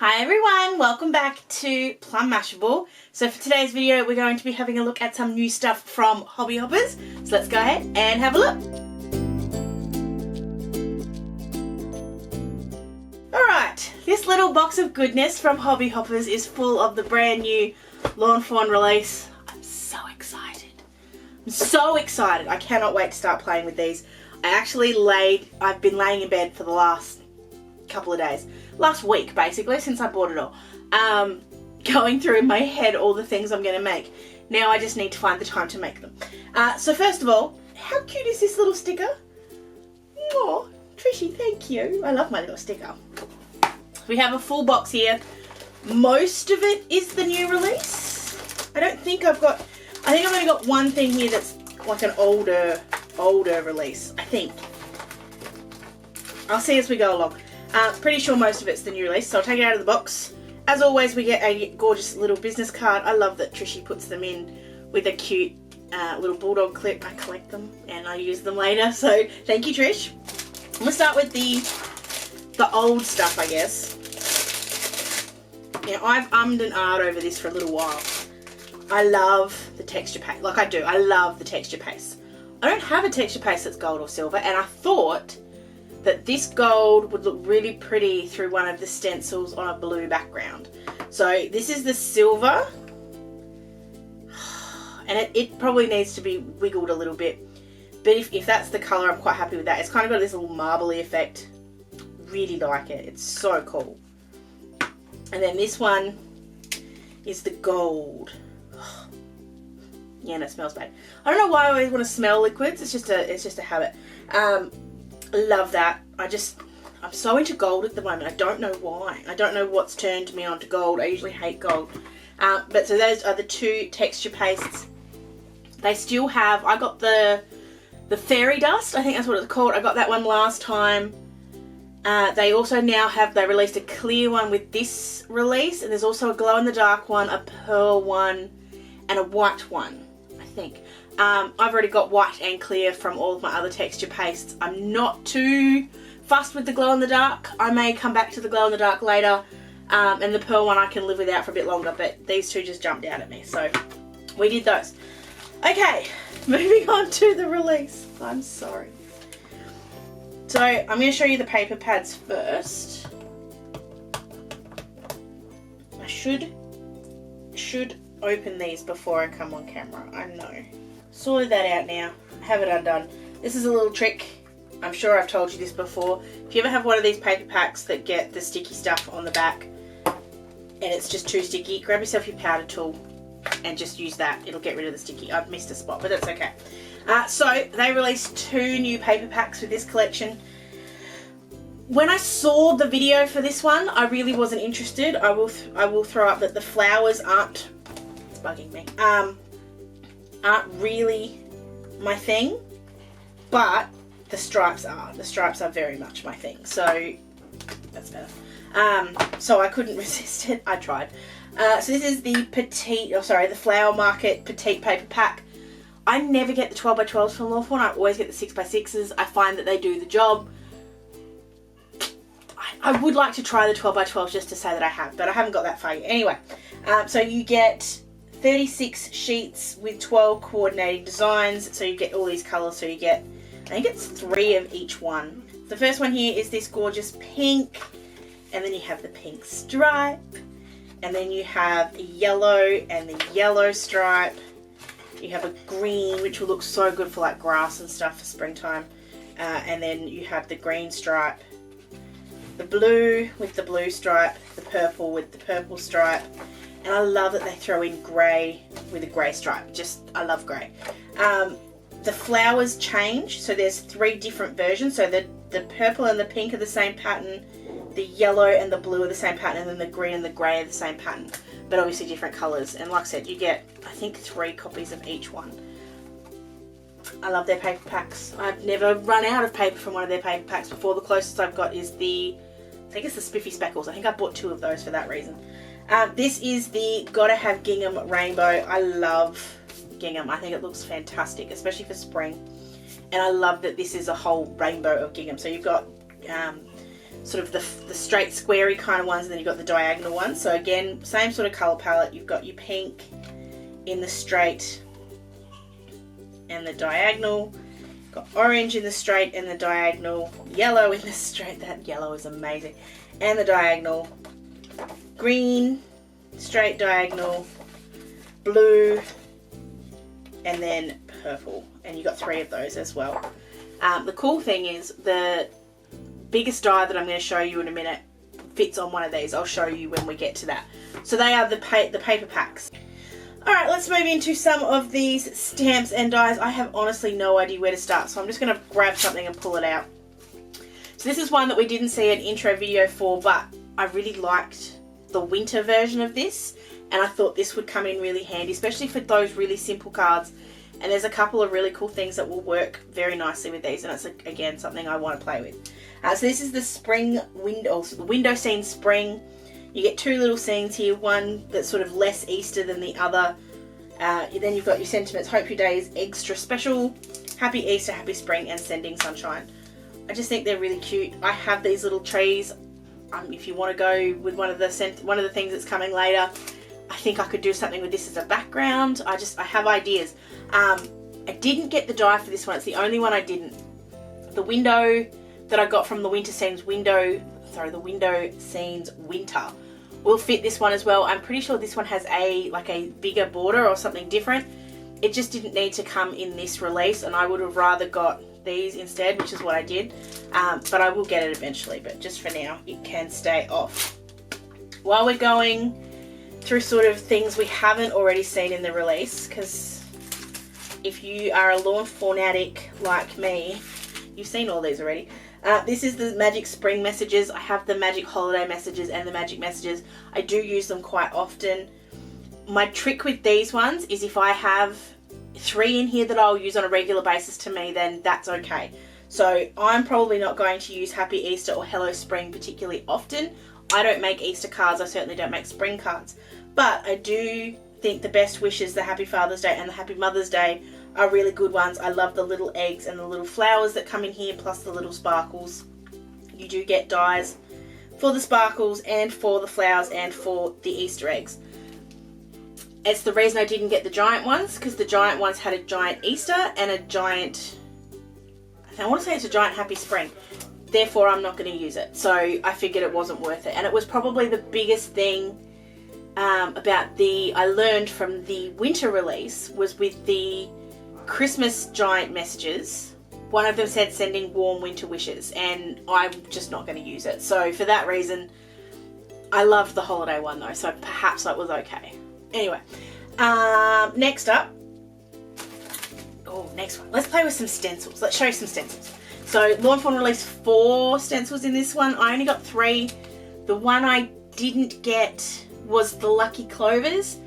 Hi everyone, welcome back to Plum Mashable. So for today's video we're going to be having a look at some new stuff from Hobby Hoppers. So let's go ahead and have a look. Alright, this little box of goodness from Hobby Hoppers is full of the brand new Lawn Fawn release. I'm so excited. I'm so excited. I cannot wait to start playing with these. I've been laying in bed for the last couple of days, last week basically, since I bought it all, going through in my head all the things I'm going to make. Now I just need to find the time to make them. So first of all, how cute is this little sticker? Oh, Trishy, thank you. I love my little sticker. We have a full box here. Most of it is the new release. I think I've only got one thing here that's like an older release, I think. I'll see as we go along. Pretty sure most of it's the new release, so I'll take it out of the box. As always, we get a gorgeous little business card. I love that Trishy puts them in with a cute little bulldog clip. I collect them and I use them later, so thank you, Trish. I'm going to start with the old stuff, I guess. Now, I've ummed and ahed over this for a little while. I love the texture paste. Like I do, I love the texture paste. I don't have a texture paste that's gold or silver, and I thought that this gold would look really pretty through one of the stencils on a blue background. So this is the silver, and it probably needs to be wiggled a little bit, but if that's the colour, I'm quite happy with that. It's kind of got this little marbly effect. Really like it. It's so cool. And then this one is the gold. Yeah, and it smells bad. I don't know why I always want to smell liquids. It's just a habit. Love that. I'm so into gold at the moment. I don't know why. I don't know what's turned me on to gold. I usually hate gold. But so those are the two texture pastes. They still have, I got the fairy dust, I think that's what it's called. I got that one last time. They also now they released a clear one with this release, and there's also a glow in the dark one, a pearl one, and a white one, I think. I've already got white and clear from all of my other texture pastes. I'm not too fussed with the glow in the dark. I may come back to the glow in the dark later, and the pearl one I can live without for a bit longer, but these two just jumped out at me, so we did those. Okay, moving on to the release. I'm sorry. So I'm going to show you the paper pads first. I should open these before I come on camera. I know. Sorted that out now. Have it undone. This is a little trick. I'm sure I've told you this before. If you ever have one of these paper packs that get the sticky stuff on the back and it's just too sticky, grab yourself your powder tool and just use that. It'll get rid of the sticky. I've missed a spot, but that's okay. So they released 2 new paper packs with this collection. When I saw the video for this one, I really wasn't interested. I will throw up that the flowers aren't, it's bugging me, aren't really my thing, but the stripes are. The stripes are very much my thing, so that's better. So I couldn't resist it. I tried. So this is the Petite, the Flower Market Petite paper pack. I never get the 12x12s from Lawn Fawn. I always get the 6x6s. I find that they do the job. I would like to try the 12x12s just to say that I have, but I haven't got that far yet. Anyway, so you get 36 sheets with 12 coordinating designs, so you get all these colours, so you get, I think it's 3 of each one. The first one here is this gorgeous pink, and then you have the pink stripe, and then you have a yellow and the yellow stripe. You have a green, which will look so good for like grass and stuff for springtime, and then you have the green stripe, the blue with the blue stripe, the purple with the purple stripe. And I love that they throw in grey with a grey stripe. I love grey. The flowers change, so there's 3 different versions. So the purple and the pink are the same pattern, the yellow and the blue are the same pattern, and then the green and the grey are the same pattern, but obviously different colours. And like I said, you get, I think, 3 copies of each one. I love their paper packs. I've never run out of paper from one of their paper packs before. The closest I've got is I think it's the Spiffy Speckles. I think I bought 2 of those for that reason. This is the Gotta Have Gingham Rainbow. I love gingham. I think it looks fantastic, especially for spring. And I love that this is a whole rainbow of gingham. So you've got sort of the straight squarey kind of ones, and then you've got the diagonal ones. So again, same sort of colour palette. You've got your pink in the straight and the diagonal. You've got orange in the straight and the diagonal. Yellow in the straight. That yellow is amazing. And the diagonal. Green, straight, diagonal. Blue, and then purple. And you got 3 of those as well. The cool thing is the biggest die that I'm going to show you in a minute fits on one of these. I'll show you when we get to that. So they are the paper packs. Alright, let's move into some of these stamps and dies. I have honestly no idea where to start, so I'm just going to grab something and pull it out. So this is one that we didn't see an intro video for, but I really liked the winter version of this, and I thought this would come in really handy, especially for those really simple cards. And there's a couple of really cool things that will work very nicely with these, and it's again something I want to play with. So this is the spring window, the window scene spring. You get 2 little scenes here, one that's sort of less Easter than the other. Then you've got your sentiments, hope your day is extra special, happy Easter, happy spring, and sending sunshine. I just think they're really cute. I have these little trees. If you want to go with one of the things that's coming later, I think I could do something with this as a background. I have ideas. I didn't get the die for this one. It's the only one I didn't. The window that I got from the Winter Scenes winter will fit this one as well. I'm pretty sure this one has a bigger border or something different. It just didn't need to come in this release, and I would have rather got these instead, which is what I did. But I will get it eventually, but just for now it can stay off. While we're going through sort of things we haven't already seen in the release, because if you are a Lawn fanatic like me, you've seen all these already. This is the Magic Spring messages. I have the Magic Holiday messages and the Magic messages. I do use them quite often. My trick with these ones is if I have 3 in here that I'll use on a regular basis to me, then that's okay. So I'm probably not going to use Happy Easter or Hello Spring particularly often. I don't make Easter cards, I certainly don't make spring cards. But I do think the best wishes, the Happy Father's Day and the Happy Mother's Day, are really good ones. I love the little eggs and the little flowers that come in here, plus the little sparkles. You do get dies for the sparkles and for the flowers and for the Easter eggs. It's the reason I didn't get the giant ones, because the giant ones had a giant Easter and a giant, I want to say it's a giant Happy Spring. Therefore, I'm not going to use it. So I figured it wasn't worth it. And it was probably the biggest thing I learned from the winter release was with the Christmas giant messages. One of them said sending warm winter wishes, and I'm just not going to use it. So for that reason, I loved the holiday one though, so perhaps that was okay. Anyway, next up, next one. Let's play with some stencils. Let's show you some stencils. So Lawn Fawn released 4 stencils in this one. I only got 3. The one I didn't get was the Lucky Clovers.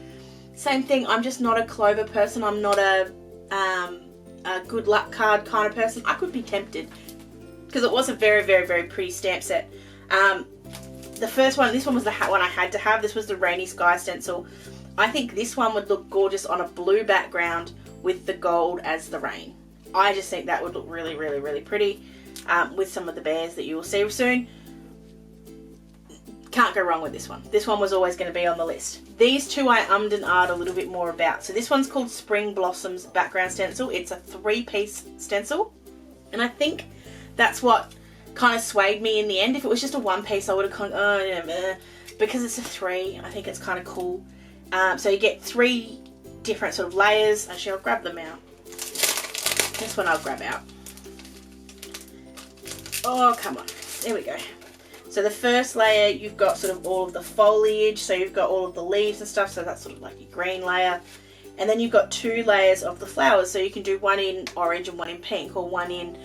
Same thing, I'm just not a clover person. I'm not a good luck card kind of person. I could be tempted because it was a very, very, very pretty stamp set. The first one, this one was the one I had to have. This was the Rainy Sky stencil. I think this one would look gorgeous on a blue background with the gold as the rain. I just think that would look really, really, really pretty with some of the bears that you will see soon. Can't go wrong with this one. This one was always going to be on the list. These 2 I ummed and ahed a little bit more about. So this one's called Spring Blossoms background stencil. It's a 3-piece stencil, and I think that's what kind of swayed me in the end. If it was just a 1-piece, I would have gone, because it's a 3, I think it's kind of cool. So you get 3 different sort of layers. Actually, I'll grab them out. This one I'll grab out. Oh, come on. There we go. So the first layer, you've got sort of all of the foliage. So you've got all of the leaves and stuff. So that's sort of like your green layer. And then you've got 2 layers of the flowers. So you can do one in orange and one in pink, or one in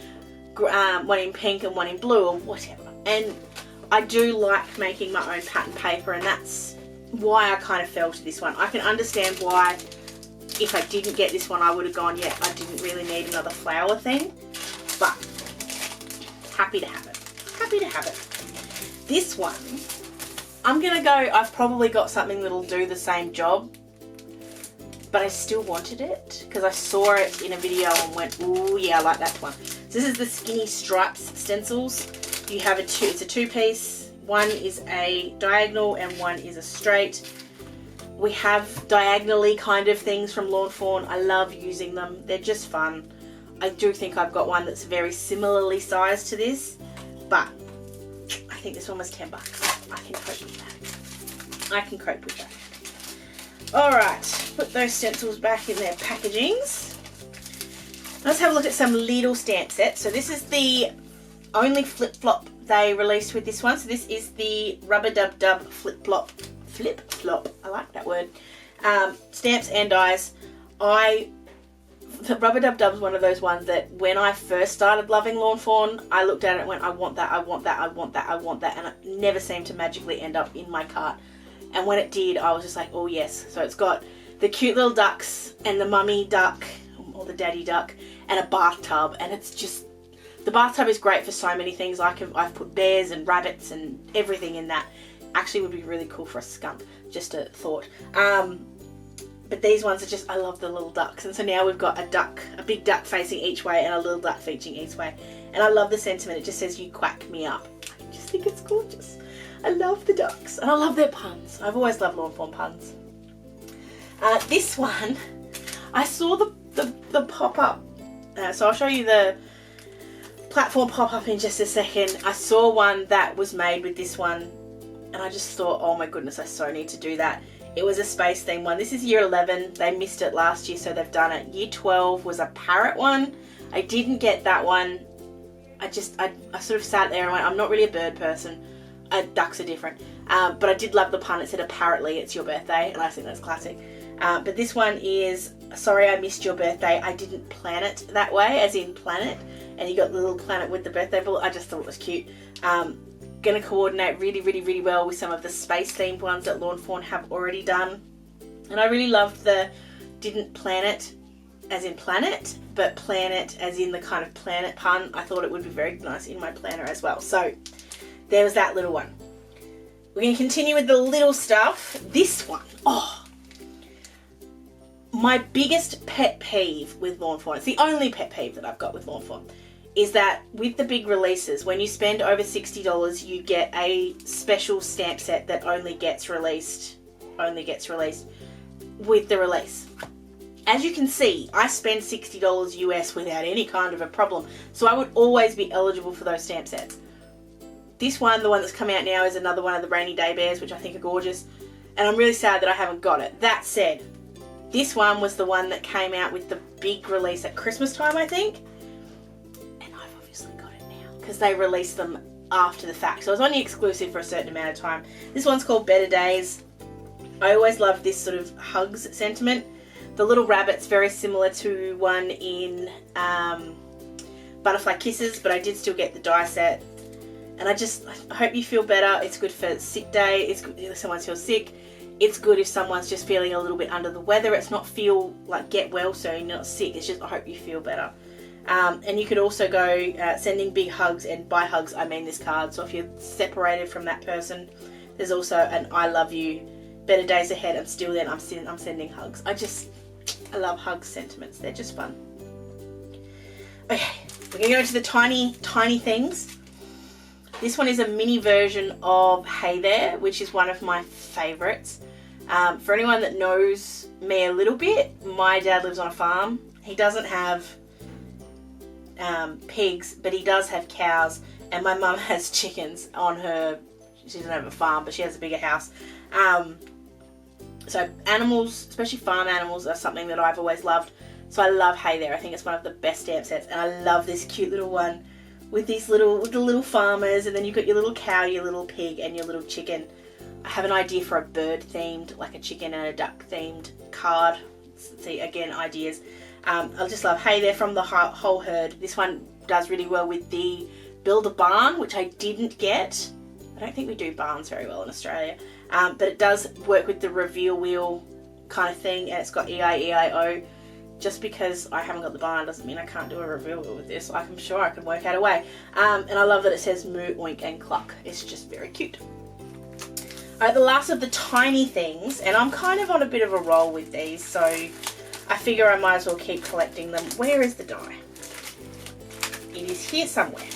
pink and one in blue, or whatever. And I do like making my own pattern paper, and that's why I kind of fell to this one. I can understand why if I didn't get this one I would have gone, yeah, I didn't really need another flower thing, but happy to have it. Happy to have it. This one, I'm gonna go, I've probably got something that'll do the same job, but I still wanted it because I saw it in a video and went, ooh yeah, I like that one. So this is the Skinny Stripes stencils. You have it's a two-piece. One is a diagonal and one is a straight. We have diagonally kind of things from Lawn Fawn. I love using them. They're just fun. I do think I've got one that's very similarly sized to this, but I think this one was $10. I can cope with that. I can cope with that. Alright, put those stencils back in their packagings. Let's have a look at some little stamp sets. So this is the only flip-flop they released with this one. So this is the Rubber Dub Dub Flip-Flop. I like that word. Stamps and dies. The Rubber Dub Dub is one of those ones that when I first started loving Lawn Fawn, I looked at it and went, I want that, I want that, I want that, I want that, and it never seemed to magically end up in my cart. And when it did, I was just like, oh yes. So it's got the cute little ducks and the mummy duck, or the daddy duck, and a bathtub, and it's just, the bathtub is great for so many things. I've put bears and rabbits and everything in that. Actually would be really cool for a skunk, just a thought. But these ones are just, I love the little ducks. And so now we've got a big duck facing each way and a little duck facing each way. And I love the sentiment. It just says, you quack me up. I just think it's gorgeous. I love the ducks and I love their puns. I've always loved Lawn Fawn puns. This one, I saw the pop-up. So I'll show you the platform pop-up in just a second. I saw one that was made with this one and I just thought, oh my goodness, I so need to do that. It was a space theme one. This is year 11. They missed it last year, so they've done it. Year 12 was a parrot one. I didn't get that one. I sort of sat there and went, I'm not really a bird person. Ducks are different. But I did love the pun. It said, apparently it's your birthday, and I think that's classic. But this one is, sorry I missed your birthday. I didn't plan it that way, as in planet. And you got the little planet with the birthday ball. I just thought it was cute. Going to coordinate really, really, really well with some of the space themed ones that Lawn Fawn have already done. And I really loved the didn't plan it as in planet, but planet as in the kind of planet pun. I thought it would be very nice in my planner as well. So there was that little one. We're going to continue with the little stuff. This one, oh, my biggest pet peeve with Lawn Fawn, it's the only pet peeve that I've got with Lawn Fawn, is that with the big releases, when you spend over $60, you get a special stamp set that only gets released with the release. As you can see, I spend $60 US without any kind of a problem, so I would always be eligible for those stamp sets. This one, the one that's come out now, is another one of the Rainy Day Bears, which I think are gorgeous, and I'm really sad that I haven't got it. That said, this one was the one that came out with the big release at Christmas time, I think. Because they released them after the fact. So it was only exclusive for a certain amount of time. This one's called Better Days. I always loved this sort of hugs sentiment. The little rabbit's very similar to one in Butterfly Kisses, but I did still get the die set. And I hope you feel better. It's good for sick day. It's good if someone feels sick. It's good if someone's just feeling a little bit under the weather. It's not feel like get well soon, you're not sick. It's just I hope you feel better. And you could also go sending big hugs, and by hugs I mean this card. So if you're separated from that person, there's also an I love you, better days ahead, and still then I'm sending hugs. I love hug sentiments. They're just fun. Okay, we're going to go to the tiny, tiny things. This one is a mini version of Hey There, which is one of my favourites. For anyone that knows me a little bit, my dad lives on a farm. He doesn't have pigs, but he does have cows, and my mum has chickens on her. She doesn't have a farm, but she has a bigger house. So animals, especially farm animals, are something that I've always loved. So I love Hey There. I think it's one of the best stamp sets, and I love this cute little one with the little farmers, and then you've got your little cow, your little pig, and your little chicken. I have an idea for a bird themed, like a chicken and a duck themed card. See, again, ideas. I just love Hey There from the whole herd. This one does really well with the Build a Barn, which I didn't get. I don't think we do barns very well in Australia. But it does work with the reveal wheel kind of thing, and it's got E-I-E-I-O. Just because I haven't got the barn doesn't mean I can't do a reveal wheel with this. I'm sure I can work out a way. And I love that it says moo, oink, and cluck. It's just very cute. Alright, the last of the tiny things, and I'm kind of on a bit of a roll with these, so I figure I might as well keep collecting them. Where is the die? It is here somewhere.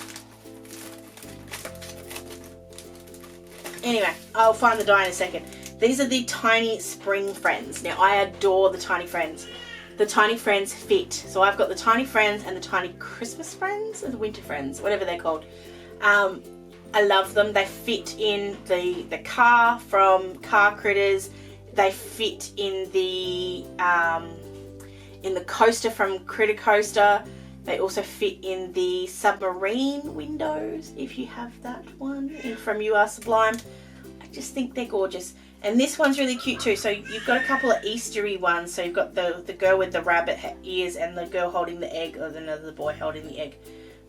Anyway, I'll find the die in a second. These are the Tiny Spring Friends. Now, I adore the Tiny Friends. The Tiny Friends fit. So I've got the Tiny Friends and the Tiny Christmas Friends, or the Winter Friends, whatever they're called. I love them. They fit in the car from Car Critters. They fit in the coaster from Critter Coaster. They also fit in the submarine windows, if you have that one, from You Are Sublime. I just think they're gorgeous. And this one's really cute too. So you've got a couple of Eastery ones. So you've got the girl with the rabbit ears and the girl holding the egg, or the boy holding the egg.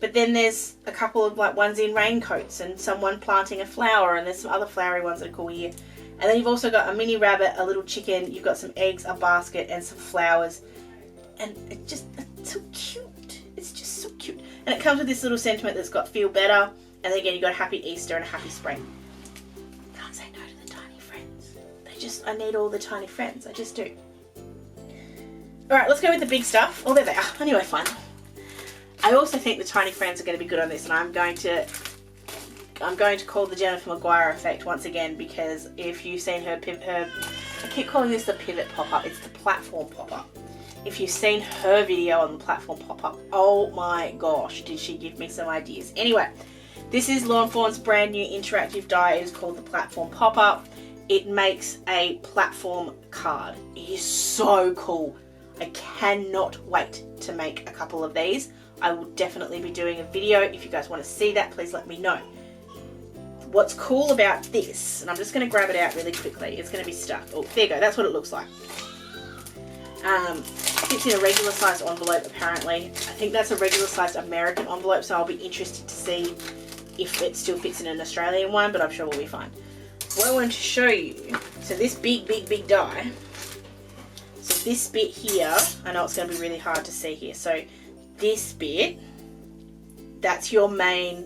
But then there's a couple of like ones in raincoats and someone planting a flower, and there's some other flowery ones that are cool here. And then you've also got a mini rabbit, a little chicken, you've got some eggs, a basket, and some flowers. And it's so cute. It's just so cute. And it comes with this little sentiment that's got feel better. And then again, you've got a happy Easter and a happy spring. Can't say no to the Tiny Friends. I need all the Tiny Friends. I just do. Alright, let's go with the big stuff. Oh, there they are. Anyway, fine. I also think the Tiny Friends are going to be good on this, and I'm going to call the Jennifer McGuire effect once again, because if you've seen her I keep calling this the pivot pop-up, it's the platform pop-up. If you've seen her video on the platform pop-up, oh my gosh, did she give me some ideas. Anyway, this is Lawn Fawn's brand new interactive die. It is called the platform pop-up. It makes a platform card. It is so cool. I cannot wait to make a couple of these. I will definitely be doing a video. If you guys want to see that, please let me know. What's cool about this, and I'm just going to grab it out really quickly. It's going to be stuck. Oh, there you go. That's what it looks like. Fits in a regular sized envelope apparently. I think that's a regular sized American envelope, so I'll be interested to see if it still fits in an Australian one, but I'm sure we'll be fine. What I wanted to show you, so this big die, so this bit here, I know it's going to be really hard to see here, so this bit, that's your main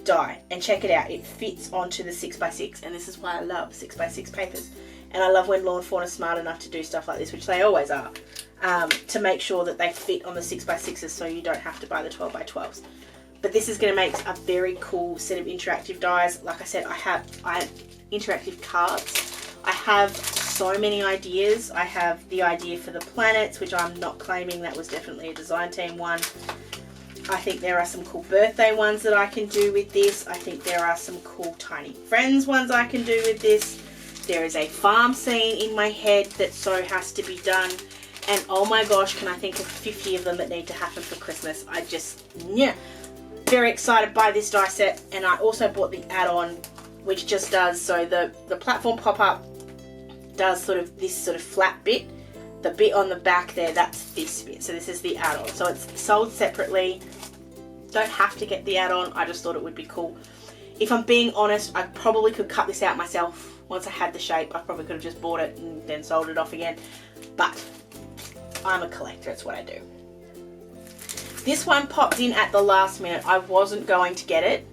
die, and check it out, it fits onto the 6x6, and this is why I love 6x6 papers, and I love when Lawn Fawn are smart enough to do stuff like this, which they always are, to make sure that they fit on the 6x6s so you don't have to buy the 12x12s. But this is going to make a very cool set of interactive dies. Like I said, I have interactive cards. I have so many ideas. I have the idea for the planets, which I'm not claiming, that was definitely a design team one. I think there are some cool birthday ones that I can do with this. I think there are some cool Tiny Friends ones I can do with this. There is a farm scene in my head that so has to be done. And oh my gosh, can I think of 50 of them that need to happen for Christmas. I just, yeah. Very excited by this die set. And I also bought the add-on, which just does, so the platform pop-up does sort of this sort of flat bit. The bit on the back there, that's this bit. So this is the add-on. So it's sold separately. Don't have to get the add-on. I just thought it would be cool. If I'm being honest, I probably could cut this out myself. Once I had the shape, I probably could have just bought it and then sold it off again. But I'm a collector, it's what I do. This one popped in at the last minute. I wasn't going to get it.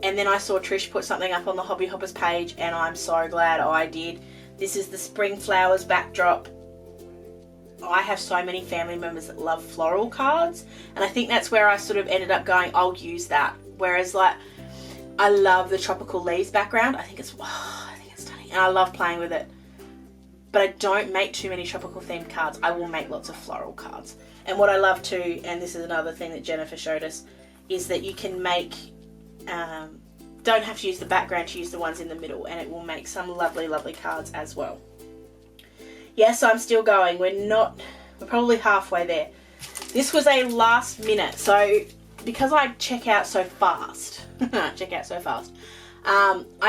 And then I saw Trish put something up on the Hobby Hoppers page, and I'm so glad I did. This is the Spring Flowers backdrop. I have so many family members that love floral cards, and I think that's where I sort of ended up going, I'll use that. Whereas like, I love the tropical leaves background. I think it's stunning, and I love playing with it. But I don't make too many tropical themed cards. I will make lots of floral cards. And what I love too, and this is another thing that Jennifer showed us, is that you can make, don't have to use the background to use the ones in the middle, and it will make some lovely, lovely cards as well. Yes, I'm still going. We're probably halfway there. This was a last minute, so because I check out so fast, I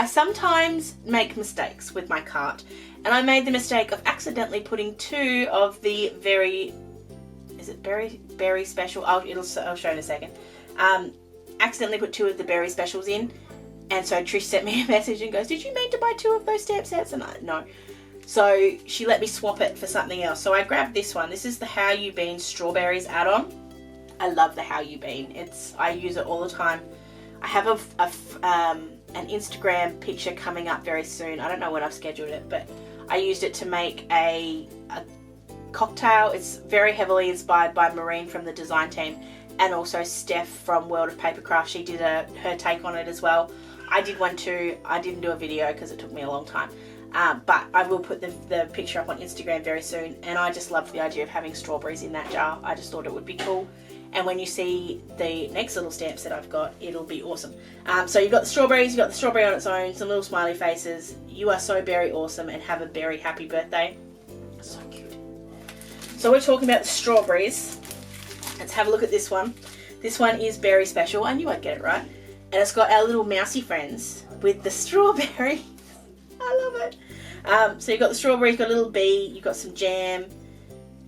sometimes make mistakes with my cart, and I made the mistake of accidentally putting 2 of the berry special, I'll show in a second, accidentally put 2 of the berry specials in, and so Trish sent me a message and goes, did you mean to buy 2 of those stamp sets? And no. So she let me swap it for something else. So I grabbed this one. This is the How You Been Strawberries add-on. I love the How You Been. I use it all the time. I have an Instagram picture coming up very soon. I don't know when I've scheduled it, but I used it to make a cocktail. It's very heavily inspired by Maureen from the design team, and also Steph from World of Papercraft, she did her take on it as well. I did one too. I didn't do a video because it took me a long time, but I will put the picture up on Instagram very soon. And I just loved the idea of having strawberries in that jar. I just thought it would be cool. And when you see the next little stamp set I've got, it'll be awesome. So you've got the strawberries, you've got the strawberry on its own, some little smiley faces. You are so berry awesome and have a berry happy birthday. So cute. So we're talking about the strawberries. Let's have a look at this one. This one is berry special. I knew I'd get it right. And it's got our little mousy friends with the strawberry. I love it. So you've got the strawberries, you've got a little bee, you've got some jam,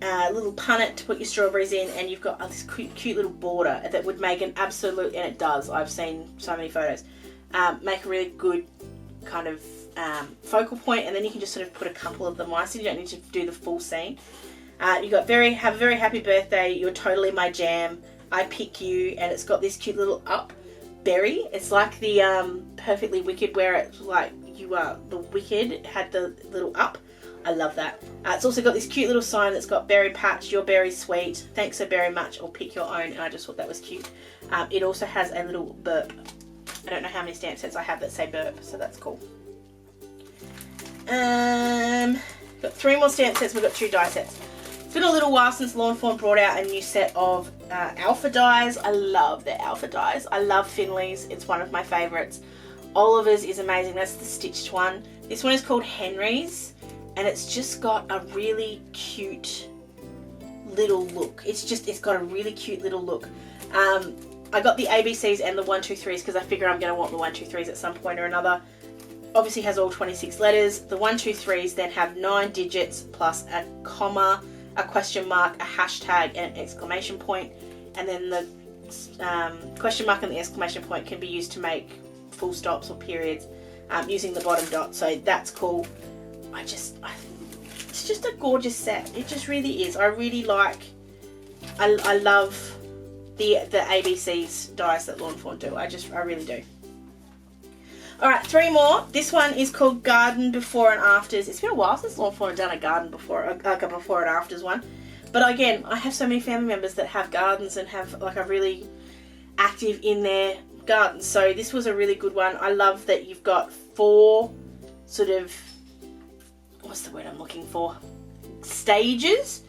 a little punnet to put your strawberries in, and you've got this cute little border that would make an absolute, and it does, I've seen so many photos, make a really good kind of focal point, and then you can just sort of put a couple of them on, so you don't need to do the full scene. You've got have a very happy birthday, you're totally my jam, I pick you, and it's got this cute little up berry. It's like the Perfectly Wicked, where it's like you are the wicked had the little up. I love that. It's also got this cute little sign that's got berry patch, you're very sweet, thanks so very much, or pick your own, and I just thought that was cute. It also has a little burp. I don't know how many stamp sets I have that say burp, so that's cool. Got 3 more stamp sets, we've got 2 die sets. It's been a little while since Lawn Fawn brought out a new set of alpha dies. I love their alpha dies. I love Finley's, it's one of my favourites. Oliver's is amazing, that's the stitched one. This one is called Henry's, and it's just got a really cute little look. It's got a really cute little look. I got the ABCs and the 1, 2, 3s because I figure I'm going to want the 1, 2, 3s at some point or another. Obviously has all 26 letters. The 1, 2, 3s then have 9 digits plus a comma, a question mark, a hashtag, and an exclamation point. And then the question mark and the exclamation point can be used to make full stops or periods using the bottom dot. So that's cool. It's just a gorgeous set. It just really is. I really like. I love the ABC's dies that Lawn Fawn do. I really do. Alright, 3 more. This one is called Garden Before and Afters. It's been a while since Lawn Fawn had done a garden before, like a before and afters one. But again, I have so many family members that have gardens and have like a really active in their gardens. So this was a really good one. I love that you've got 4 sort of, what's the word I'm looking for? Stages.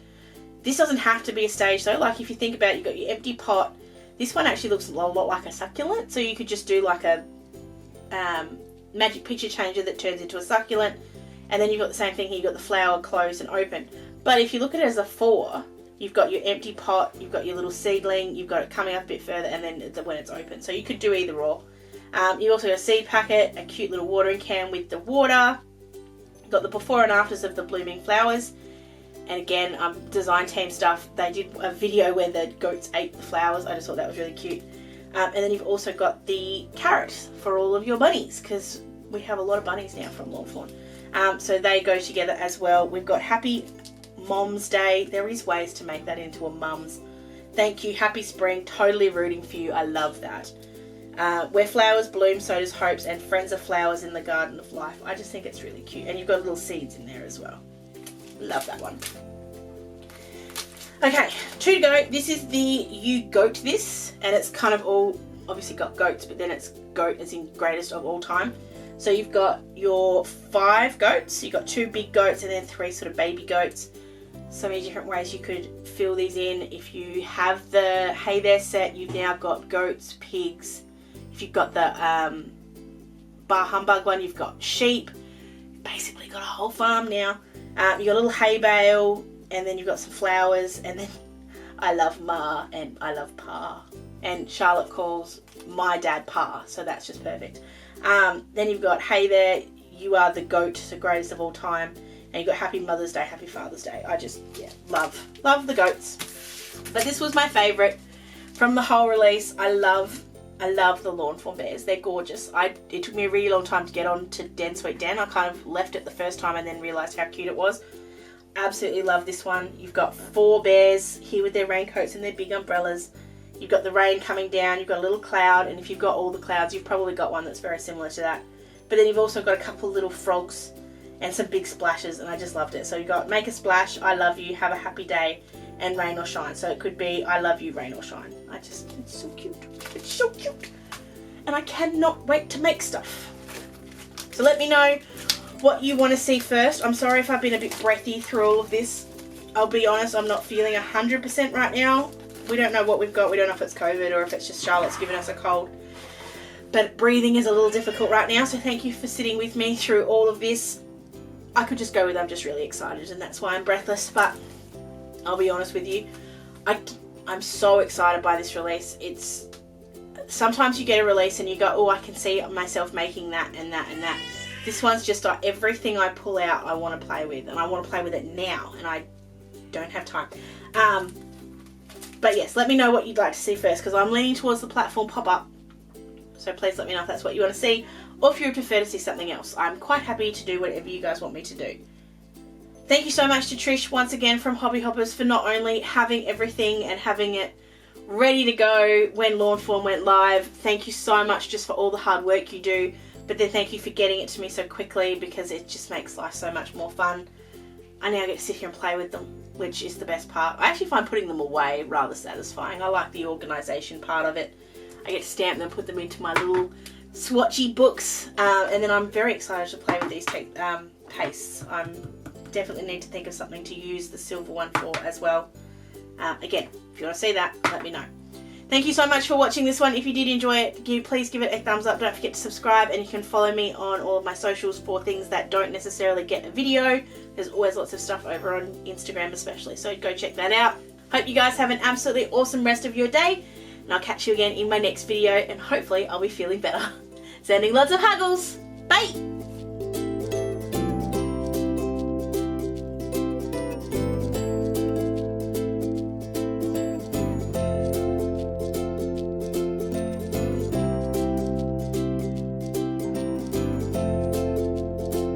This doesn't have to be a stage though. Like if you think about it, you've got your empty pot. This one actually looks a lot like a succulent. So you could just do like a magic picture changer that turns into a succulent, and then you've got the same thing here, you've got the flower closed and open. But if you look at it as a 4, you've got your empty pot, you've got your little seedling, you've got it coming up a bit further, and then when it's open. So you could do either or. You've also got a seed packet, a cute little watering can with the water, you've got the before and afters of the blooming flowers, and again, design team stuff. They did a video where the goats ate the flowers. I just thought that was really cute. And then you've also got the carrots for all of your bunnies, because we have a lot of bunnies now from Lawn Fawn. So they go together as well. We've got Happy Mom's Day. There is ways to make that into a mum's. Thank you, Happy Spring. Totally rooting for you. I love that. Where flowers bloom, so does hopes, and friends of flowers in the garden of life. I just think it's really cute. And you've got little seeds in there as well. Love that one. Okay, 2 to go. This is the You Goat This, and it's kind of all, obviously got goats, but then it's goat as in greatest of all time. So you've got your 5 goats, you've got 2 big goats and then 3 sort of baby goats. So many different ways you could fill these in. If you have the Hey There set, you've now got goats, pigs. If you've got the Bar Humbug one, you've got sheep. You've basically got a whole farm now. You've got a little hay bale, and then you've got some flowers, and then I love Ma and I love Pa. And Charlotte calls my dad Pa, so that's just perfect. Then you've got Hey There, You Are the Goat, the greatest of all time. And you've got Happy Mother's Day, Happy Father's Day. I just, love the goats. But this was my favourite from the whole release. I love the Lawn Fawn bears. They're gorgeous. It took me a really long time to get on to Den Sweet Den. I kind of left it the first time and then realised how cute it was. Absolutely love this one. You've got 4 bears here with their raincoats and their big umbrellas. You've got the rain coming down, you've got a little cloud, and if you've got all the clouds, you've probably got one that's very similar to that. But then you've also got a couple little frogs and some big splashes, and I just loved it. So you've got Make a Splash, I Love You, Have a Happy Day, and rain or shine. So it could be I love you, rain or shine. It's so cute. It's so cute. And I cannot wait to make stuff. So let me know what you want to see first. I'm sorry if I've been a bit breathy through all of this. I'll be honest, I'm not feeling 100% right now. We don't know what we've got. We don't know if it's COVID or if it's just Charlotte's giving us a cold. But breathing is a little difficult right now, so thank you for sitting with me through all of this. I could just go with I'm just really excited, and that's why I'm breathless, but I'll be honest with you. I'm so excited by this release. It's sometimes you get a release and you go, oh, I can see myself making that and that and that. This one's just like everything I pull out I want to play with, and I want to play with it now, and I don't have time. But yes, let me know what you'd like to see first, because I'm leaning towards the platform pop-up. So please let me know if that's what you want to see, or if you would prefer to see something else. I'm quite happy to do whatever you guys want me to do. Thank you so much to Trish once again from Hobby Hoppers for not only having everything and having it ready to go when Lawn Fawn went live. Thank you so much just for all the hard work you do, but then thank you for getting it to me so quickly, because it just makes life so much more fun. I now get to sit here and play with them, which is the best part. I actually find putting them away rather satisfying. I like the organisation part of it. I get to stamp them, put them into my little swatchy books, and then I'm very excited to play with these pastes. I definitely need to think of something to use the silver one for as well. Again, if you want to see that, let me know. Thank you so much for watching this one. If you did enjoy it, please give it a thumbs up. Don't forget to subscribe, and you can follow me on all of my socials for things that don't necessarily get a video. There's always lots of stuff over on Instagram especially, so go check that out. Hope you guys have an absolutely awesome rest of your day, and I'll catch you again in my next video, and hopefully I'll be feeling better. Sending lots of huggles. Bye!